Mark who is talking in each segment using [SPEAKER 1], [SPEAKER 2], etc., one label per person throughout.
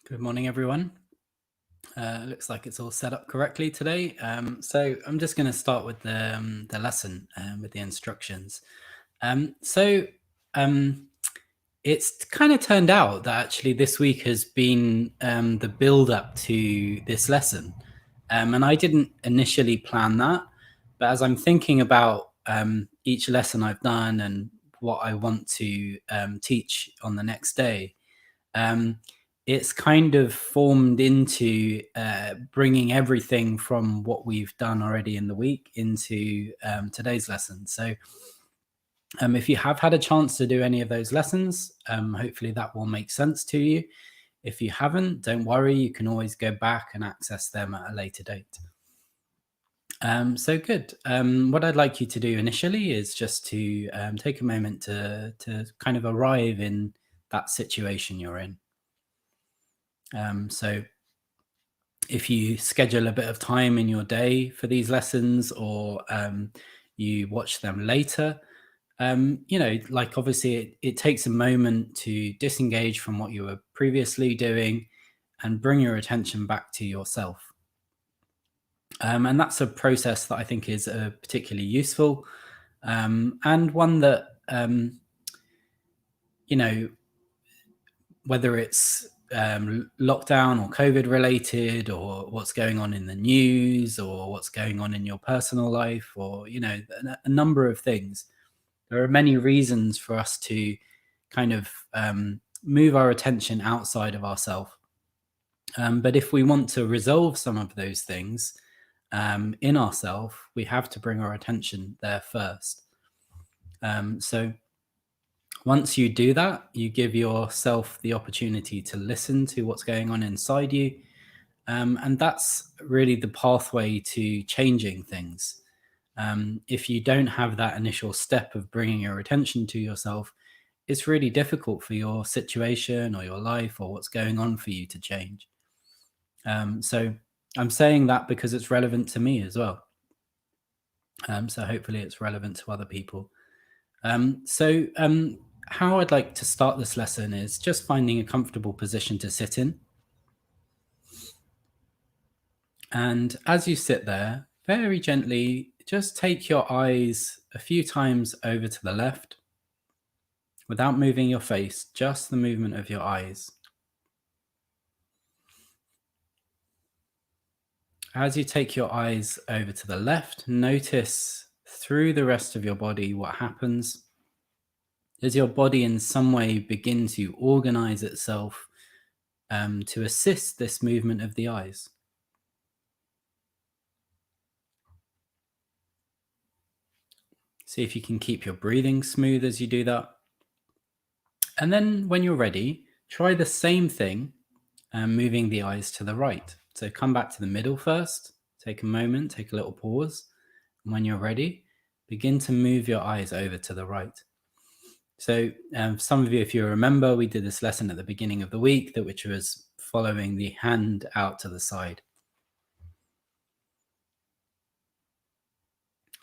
[SPEAKER 1] Good morning, everyone. Looks like it's all set up correctly today. So I'm just going to start with the lesson with the instructions. Um, so um, it's kind of turned out that actually this week has been the build up to this lesson. And I didn't initially plan that, but as I'm thinking about each lesson I've done and what I want to teach on the next day, um, it's kind of formed into bringing everything from what we've done already in the week into today's lesson. So, if you have had a chance to do any of those lessons, hopefully that will make sense to you. If you haven't, don't worry, you can always go back and access them at a later date. So good. What I'd like you to do initially is just to take a moment to kind of arrive in that situation you're in. So if you schedule a bit of time in your day for these lessons, or you watch them later, like obviously it takes a moment to disengage from what you were previously doing and bring your attention back to yourself. And that's a process that I think is particularly useful, and one that, you know, whether it's lockdown or COVID related, or what's going on in the news, or what's going on in your personal life, or a number of things. There are many reasons for us to kind of move our attention outside of ourselves. But if we want to resolve some of those things in ourselves, we have to bring our attention there first. So once you do that, you give yourself the opportunity to listen to what's going on inside you. And that's really the pathway to changing things. If you don't have that initial step of bringing your attention to yourself, it's really difficult for your situation or your life or what's going on for you to change. So I'm saying that because it's relevant to me as well. So hopefully it's relevant to other people. How I'd like to start this lesson is just finding a comfortable position to sit in. And as you sit there, very gently, just take your eyes a few times over to the left without moving your face, just the movement of your eyes. As you take your eyes over to the left, notice through the rest of your body what happens. Does your body in some way begin to organize itself to assist this movement of the eyes? See if you can keep your breathing smooth as you do that. And then when you're ready, try the same thing, moving the eyes to the right. So come back to the middle first, take a moment, take a little pause. And when you're ready, begin to move your eyes over to the right. So some of you, if you remember, we did this lesson at the beginning of the week, which was following the hand out to the side.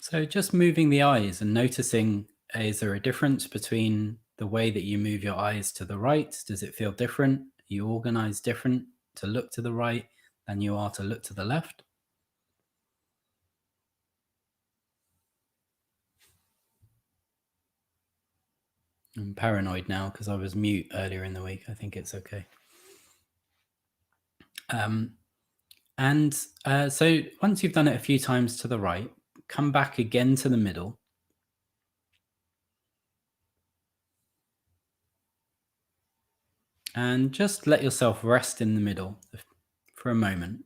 [SPEAKER 1] So just moving the eyes and noticing, is there a difference between the way that you move your eyes to the right? Does it feel different? Are you organized different to look to the right than you are to look to the left? I'm paranoid now because I was mute earlier in the week. I think it's okay. So once you've done it a few times to the right, come back again to the middle. And just let yourself rest in the middle for a moment.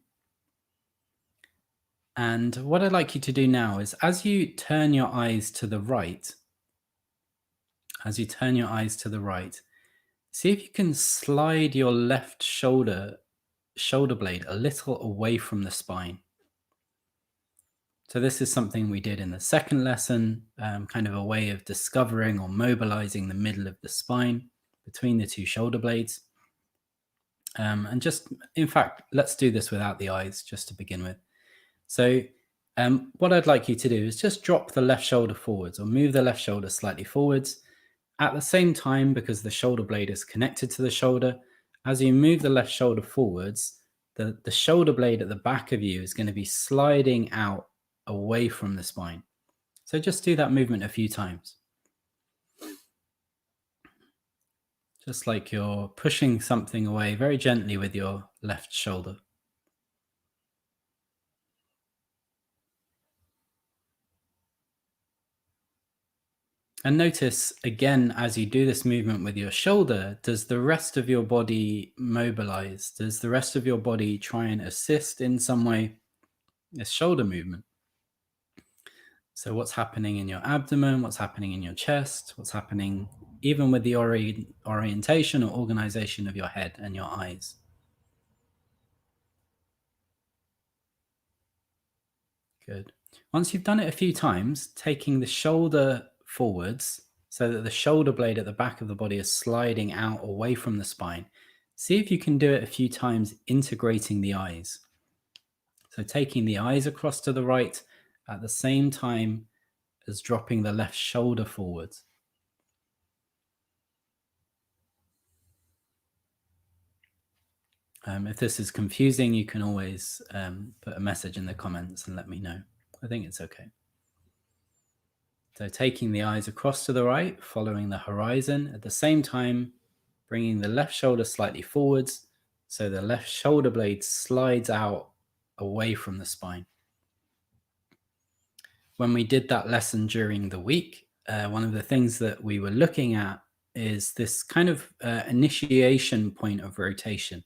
[SPEAKER 1] And what I'd like you to do now is, as you turn your eyes to the right, see if you can slide your left shoulder blade a little away from the spine. So this is something we did in the second lesson, kind of a way of discovering or mobilizing the middle of the spine between the two shoulder blades. And just, in fact, let's do this without the eyes just to begin with. So what I'd like you to do is just drop the left shoulder forwards, or move the left shoulder slightly forwards. At the same time, because the shoulder blade is connected to the shoulder, As you move the left shoulder forwards, the shoulder blade at the back of you is going to be sliding out away from the spine. So just do that movement a few times. Just like you're pushing something away very gently with your left shoulder. And notice again, as you do this movement with your shoulder, does the rest of your body mobilize? Does the rest of your body try and assist in some way this shoulder movement? So what's happening in your abdomen? What's happening in your chest? What's happening even with the orientation or organization of your head and your eyes? Good. Once you've done it a few times, taking the shoulder forwards so that the shoulder blade at the back of the body is sliding out away from the spine, see if you can do it a few times, integrating the eyes. So taking the eyes across to the right at the same time as dropping the left shoulder forwards. If this is confusing, you can always put a message in the comments and let me know. I think it's okay. So taking the eyes across to the right, following the horizon, at the same time, bringing the left shoulder slightly forwards, so the left shoulder blade slides out away from the spine. When we did that lesson during the week, one of the things that we were looking at is this kind of initiation point of rotation.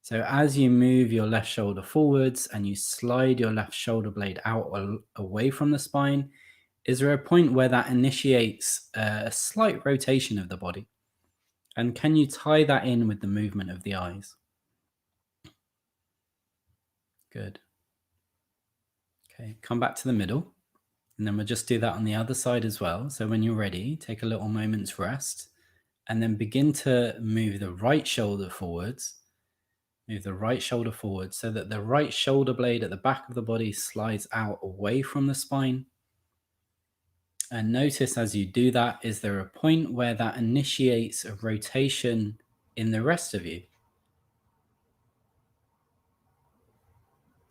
[SPEAKER 1] So as you move your left shoulder forwards and you slide your left shoulder blade out away from the spine, is there a point where that initiates a slight rotation of the body? And can you tie that in with the movement of the eyes? Good. Okay, come back to the middle. And then we'll just do that on the other side as well. So when you're ready, take a little moment's rest and then begin to move the right shoulder forwards. Move the right shoulder forward so that the right shoulder blade at the back of the body slides out away from the spine. And notice as you do that, is there a point where that initiates a rotation in the rest of you?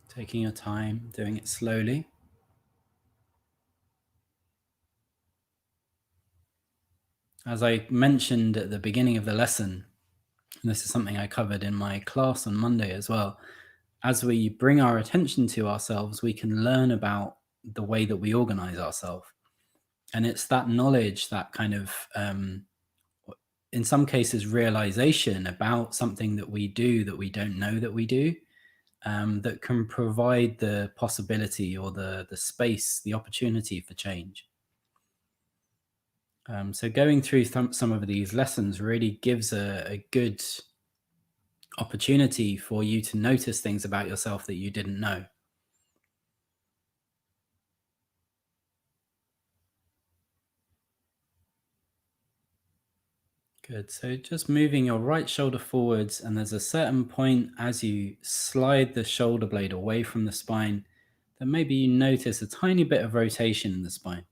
[SPEAKER 1] Taking your time, doing it slowly. As I mentioned at the beginning of the lesson, and this is something I covered in my class on Monday as well, as we bring our attention to ourselves, we can learn about the way that we organize ourselves. And it's that knowledge, that kind of, in some cases, realization about something that we do that we don't know that we do, that can provide the possibility or the space, the opportunity for change. So going through some of these lessons really gives a good opportunity for you to notice things about yourself that you didn't know. Good. So just moving your right shoulder forwards, and there's a certain point as you slide the shoulder blade away from the spine that maybe you notice a tiny bit of rotation in the spine.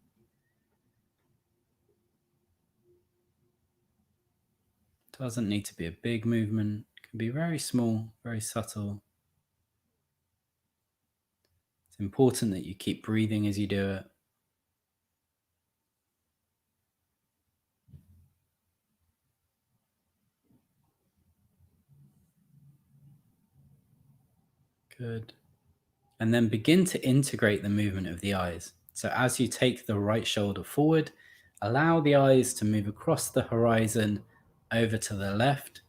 [SPEAKER 1] Doesn't need to be a big movement. It can be very small, very subtle. It's important that you keep breathing as you do it. Good. And then begin to integrate the movement of the eyes. So as you take the right shoulder forward, allow the eyes to move across the horizon over to the left.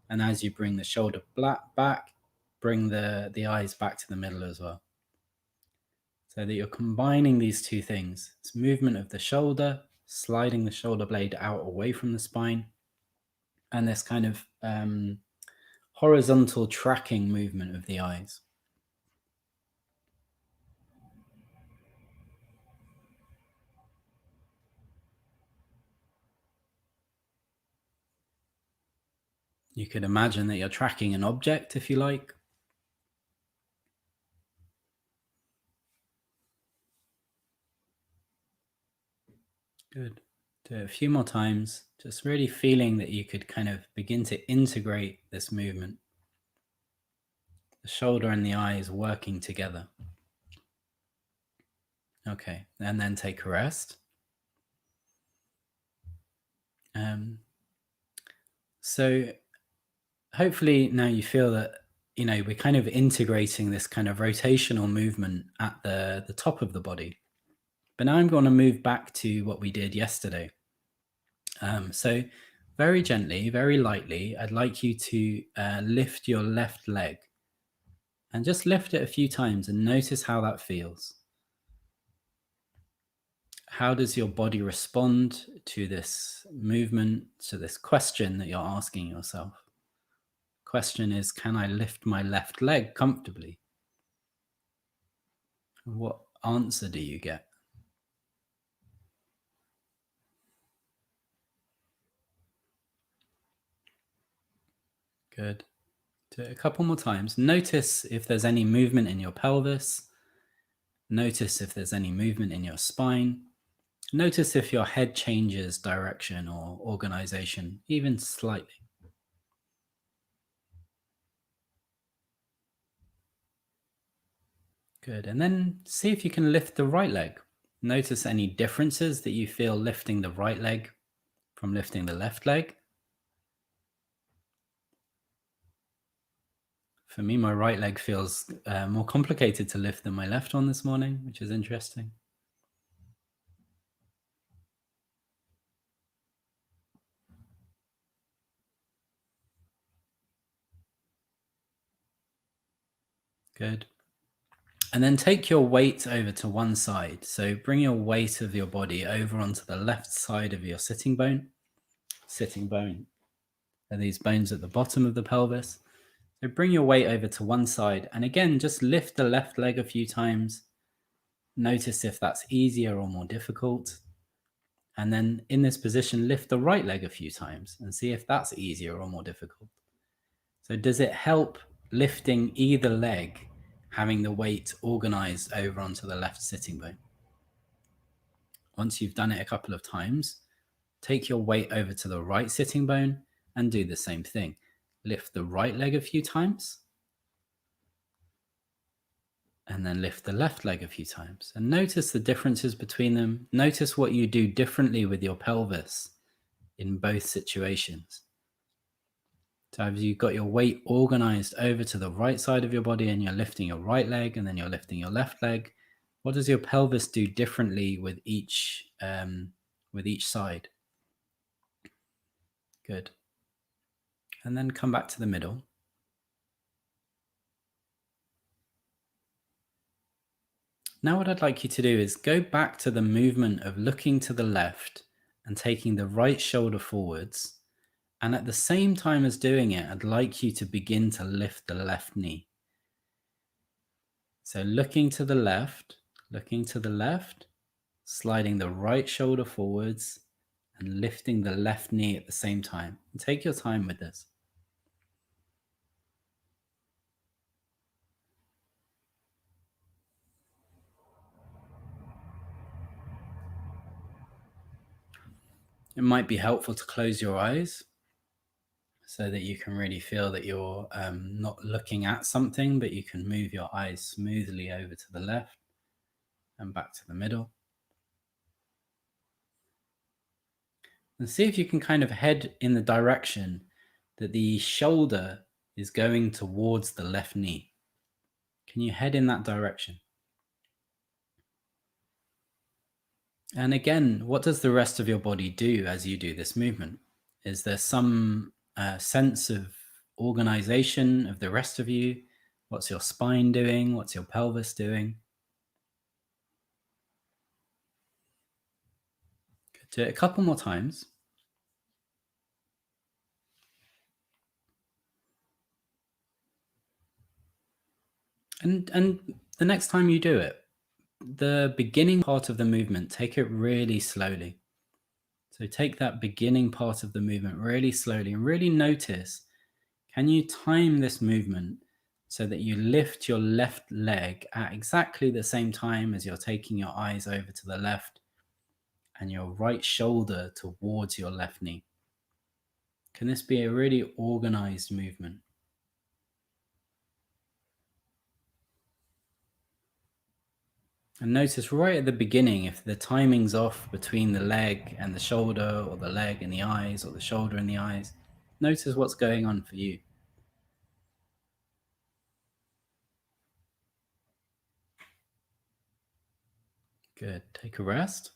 [SPEAKER 1] And as you bring the shoulder back, bring the eyes back to the middle as well. So that you're combining these two things. It's movement of the shoulder, sliding the shoulder blade out away from the spine, and this kind of horizontal tracking movement of the eyes. You could imagine that you're tracking an object, if you like. Good. Do it a few more times, just really feeling that you could kind of begin to integrate this movement. The shoulder and the eyes working together. Okay, and then take a rest. So hopefully now you feel that, we're kind of integrating this kind of rotational movement at the top of the body. But now I'm going to move back to what we did yesterday. So very gently, very lightly, I'd like you to lift your left leg and just lift it a few times and notice how that feels. How does your body respond to this movement, to this question that you're asking yourself? Question is, can I lift my left leg comfortably? What answer do you get? Good. Do it a couple more times. Notice if there's any movement in your pelvis. Notice if there's any movement in your spine. Notice if your head changes direction or organization, even slightly. Good. And then see if you can lift the right leg. Notice any differences that you feel lifting the right leg from lifting the left leg. For me, my right leg feels more complicated to lift than my left one this morning, which is interesting. Good. And then take your weight over to one side. So bring your weight of your body over onto the left side of your sitting bone. Sitting bone are these bones at the bottom of the pelvis. So bring your weight over to one side. And again, just lift the left leg a few times. Notice if that's easier or more difficult. And then in this position, lift the right leg a few times and see if that's easier or more difficult. So does it help lifting either leg, having the weight organized over onto the left sitting bone? Once you've done it a couple of times, take your weight over to the right sitting bone and do the same thing. Lift the right leg a few times and then lift the left leg a few times. And notice the differences between them. Notice what you do differently with your pelvis in both situations. So have you got your weight organized over to the right side of your body and you're lifting your right leg and then you're lifting your left leg? What does your pelvis do differently with each side? Good. And then come back to the middle. Now what I'd like you to do is go back to the movement of looking to the left and taking the right shoulder forwards. And at the same time as doing it, I'd like you to begin to lift the left knee. So looking to the left, sliding the right shoulder forwards and lifting the left knee at the same time. And take your time with this. It might be helpful to close your eyes so that you can really feel that you're not looking at something, but you can move your eyes smoothly over to the left and back to the middle. And see if you can kind of head in the direction that the shoulder is going towards the left knee. Can you head in that direction? And again, what does the rest of your body do as you do this movement? Is there some sense of organization of the rest of you? What's your spine doing? What's your pelvis doing? Do it a couple more times. And the next time you do it, the beginning part of the movement, take it really slowly. So take that beginning part of the movement really slowly and really notice, can you time this movement so that you lift your left leg at exactly the same time as you're taking your eyes over to the left and your right shoulder towards your left knee. Can this be a really organized movement? And notice right at the beginning if the timing's off between the leg and the shoulder, or the leg and the eyes, or the shoulder and the eyes. Notice what's going on for you. Good. Take a rest.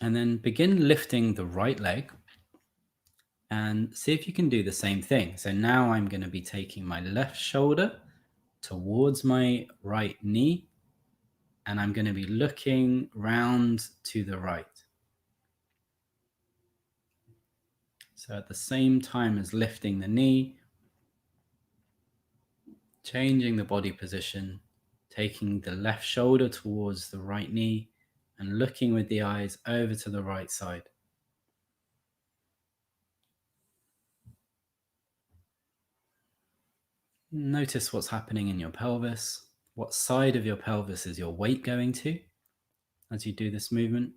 [SPEAKER 1] And then begin lifting the right leg and see if you can do the same thing. So now I'm going to be taking my left shoulder towards my right knee, and I'm going to be looking round to the right. So at the same time as lifting the knee, changing the body position, taking the left shoulder towards the right knee, and looking with the eyes over to the right side. Notice what's happening in your pelvis. What side of your pelvis is your weight going to as you do this movement?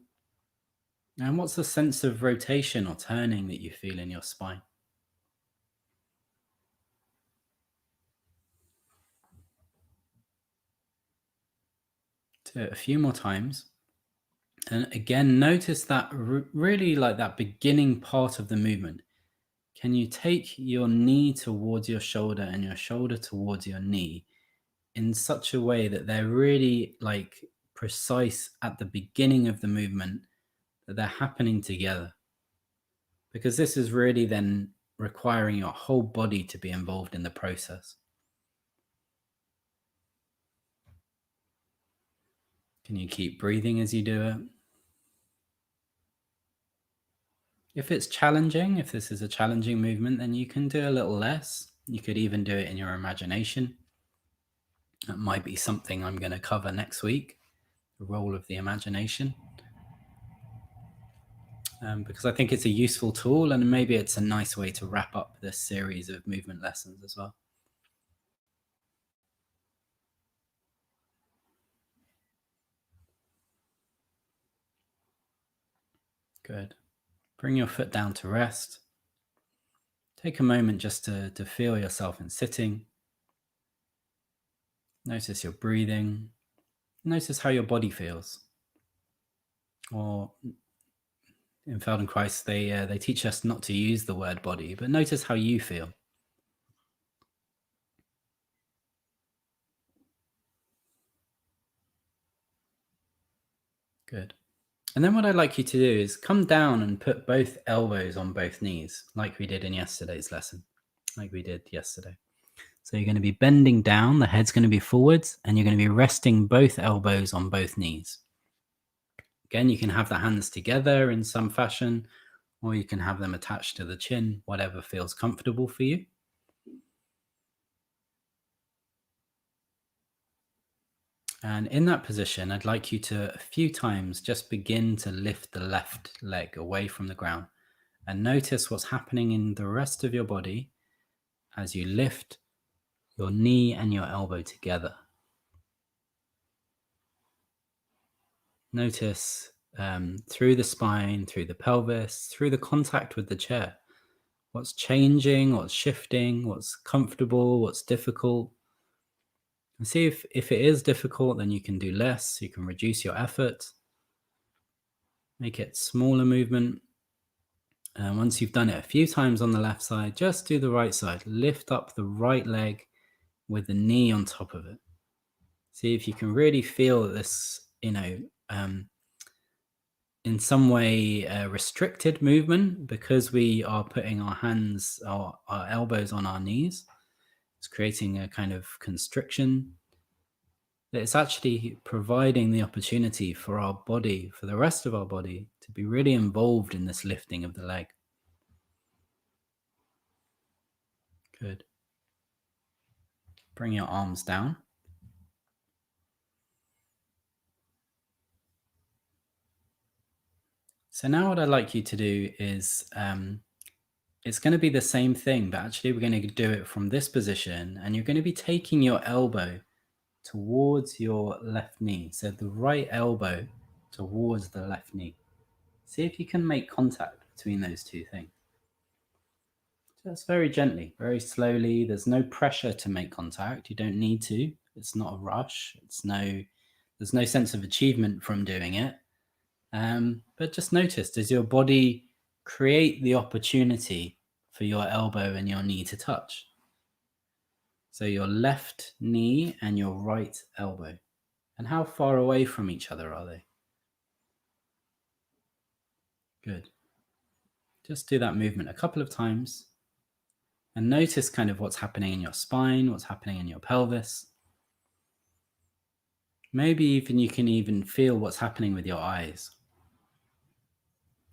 [SPEAKER 1] And what's the sense of rotation or turning that you feel in your spine? Do it a few more times. And again, notice that really like that beginning part of the movement. Can you take your knee towards your shoulder and your shoulder towards your knee in such a way that they're really like precise at the beginning of the movement, that they're happening together? Because this is really then requiring your whole body to be involved in the process. Can you keep breathing as you do it? If it's challenging, if this is a challenging movement, then you can do a little less. You could even do it in your imagination. That might be something I'm going to cover next week, the role of the imagination. Because I think it's a useful tool, and maybe it's a nice way to wrap up this series of movement lessons as well. Good. Bring your foot down to rest. Take a moment just to feel yourself in sitting. Notice your breathing. Notice how your body feels. Or in Feldenkrais, they teach us not to use the word body, but notice how you feel. Good. And then what I'd like you to do is come down and put both elbows on both knees, like we did in yesterday's lesson, like we did yesterday. So you're going to be bending down, the head's going to be forwards, and you're going to be resting both elbows on both knees. Again, you can have the hands together in some fashion, or you can have them attached to the chin, whatever feels comfortable for you. And in that position, I'd like you to, a few times, just begin to lift the left leg away from the ground and notice what's happening in the rest of your body as you lift your knee and your elbow together. Notice through the spine, through the pelvis, through the contact with the chair, what's changing, what's shifting, what's comfortable, what's difficult. And see if it is difficult, then you can do less, you can reduce your effort, make it smaller movement. And once you've done it a few times on the left side, just do the right side. Lift up the right leg with the knee on top of it. See if you can really feel this, in some way restricted movement, because we are putting our hands, our elbows on our knees. It's creating a kind of constriction. It's actually providing the opportunity for our body, for the rest of our body, to be really involved in this lifting of the leg. Good. Bring your arms down. So now what I'd like you to do is it's going to be the same thing, but actually we're going to do it from this position, and you're going to be taking your elbow towards your left knee. So the right elbow towards the left knee. See if you can make contact between those two things. Just very gently, very slowly. There's no pressure to make contact. You don't need to. It's not a rush. There's no sense of achievement from doing it. But just notice, does your body create the opportunity for your elbow and your knee to touch? So your left knee and your right elbow. And how far away from each other are they? Good. Just do that movement a couple of times and notice kind of what's happening in your spine, what's happening in your pelvis. Maybe even you can even feel what's happening with your eyes.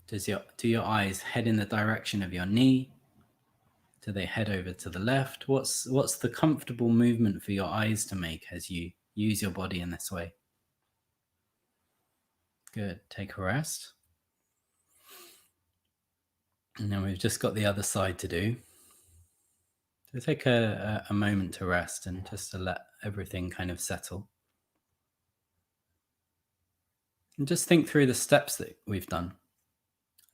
[SPEAKER 1] Do your eyes head in the direction of your knee? Do they head over to the left? What's the comfortable movement for your eyes to make as you use your body in this way? Good. Take a rest. And then we've just got the other side to do. So take a moment to rest and just to let everything kind of settle. And just think through the steps that we've done.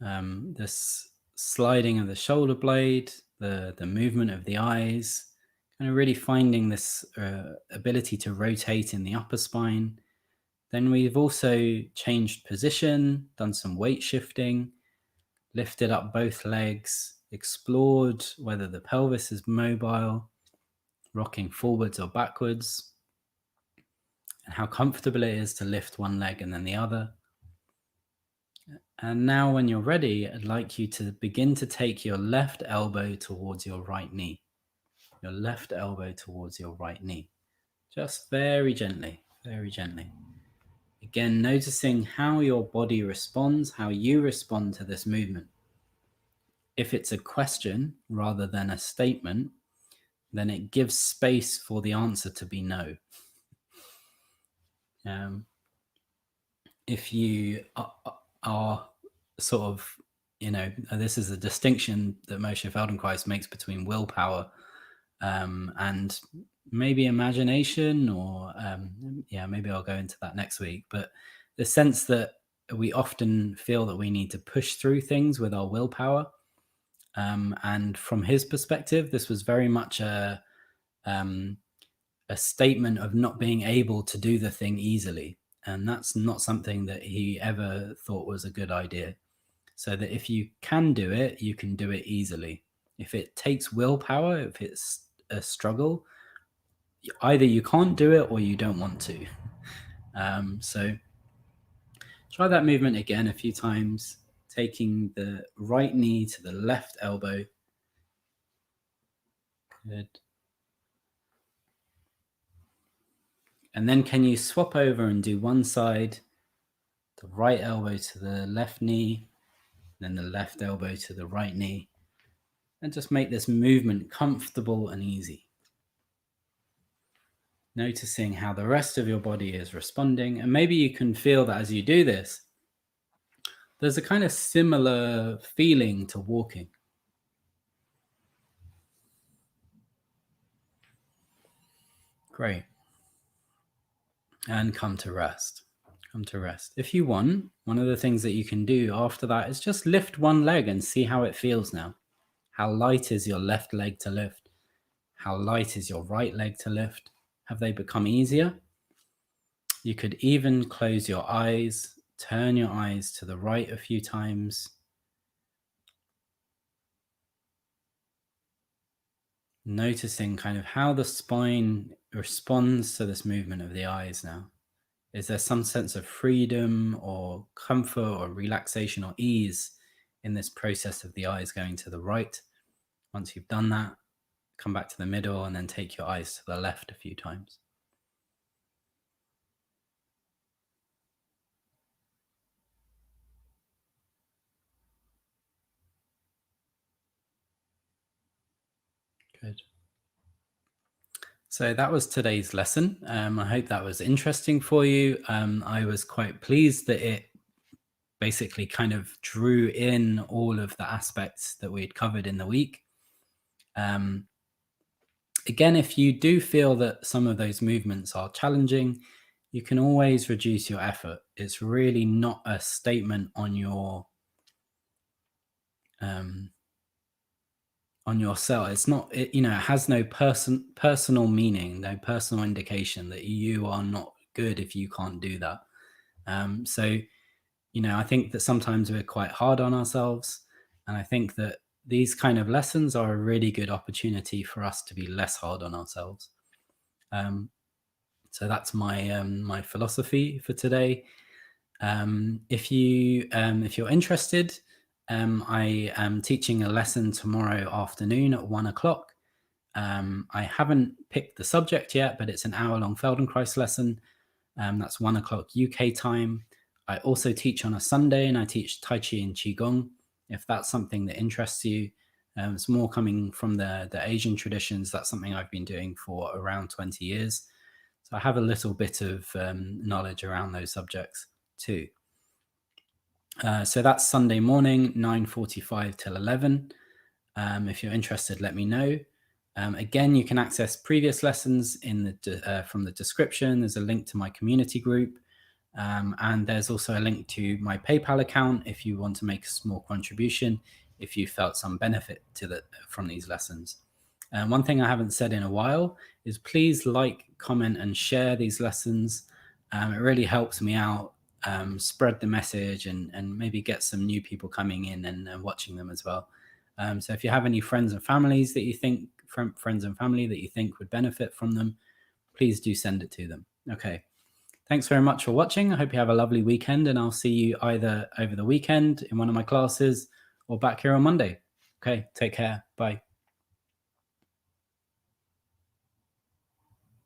[SPEAKER 1] This sliding of the shoulder blade, the movement of the eyes, kind of really finding this ability to rotate in the upper spine. Then we've also changed position, done some weight shifting, lifted up both legs, explored whether the pelvis is mobile, rocking forwards or backwards, and how comfortable it is to lift one leg and then the other. And now when you're ready, I'd like you to begin to take your left elbow towards your right knee. Your left elbow towards your right knee. Just very gently, very gently. Again, noticing how your body responds, how you respond to this movement. If it's a question rather than a statement, then it gives space for the answer to be no. If you are sort of, this is a distinction that Moshe Feldenkrais makes between willpower and maybe imagination, or maybe I'll go into that next week. But the sense that we often feel that we need to push through things with our willpower. And from his perspective, this was very much a statement of not being able to do the thing easily. And that's not something that he ever thought was a good idea. So that if you can do it, you can do it easily. If it takes willpower, if it's a struggle, either you can't do it or you don't want to. So try that movement again a few times, taking the right knee to the left elbow. Good. And then can you swap over and do one side, the right elbow to the left knee, then the left elbow to the right knee, and just make this movement comfortable and easy. Noticing how the rest of your body is responding. And maybe you can feel that as you do this, there's a kind of similar feeling to walking. Great. And come to rest. Come to rest. If you want, one of the things that you can do after that is just lift one leg and see how it feels now. How light is your left leg to lift? How light is your right leg to lift? Have they become easier? You could even close your eyes, turn your eyes to the right a few times. Noticing kind of how the spine responds to this movement of the eyes now. Is there some sense of freedom or comfort or relaxation or ease in this process of the eyes going to the right? Once you've done that, come back to the middle and then take your eyes to the left a few times. Good. So that was today's lesson. I hope that was interesting for you. I was quite pleased that it basically kind of drew in all of the aspects that we'd covered in the week. Again, if you do feel that some of those movements are challenging, you can always reduce your effort. It's really not a statement on your cell. It's not, it has no personal meaning, no personal indication that you are not good if you can't do that. So I think that sometimes we're quite hard on ourselves, and I think that these kind of lessons are a really good opportunity for us to be less hard on ourselves. So that's my my philosophy for today. If you're interested, I am teaching a lesson tomorrow afternoon at 1:00. I haven't picked the subject yet, but it's an hour-long Feldenkrais lesson. That's 1:00 UK time. I also teach on a Sunday, and I teach Tai Chi and Qigong. If that's something that interests you, it's more coming from the Asian traditions. That's something I've been doing for around 20 years. So I have a little bit of knowledge around those subjects too. So that's Sunday morning, 9:45 till 11. If you're interested, let me know. Again, you can access previous lessons from the description. There's a link to my community group. And there's also a link to my PayPal account if you want to make a small contribution, if you felt some benefit from these lessons. One thing I haven't said in a while is please like, comment, and share these lessons. It really helps me out, spread the message, and maybe get some new people coming in and watching them as well. So if you have any friends and family that you think would benefit from them, please do send it to them. Okay. Thanks very much for watching. I hope you have a lovely weekend, and I'll see you either over the weekend in one of my classes or back here on Monday. Okay, take care. Bye.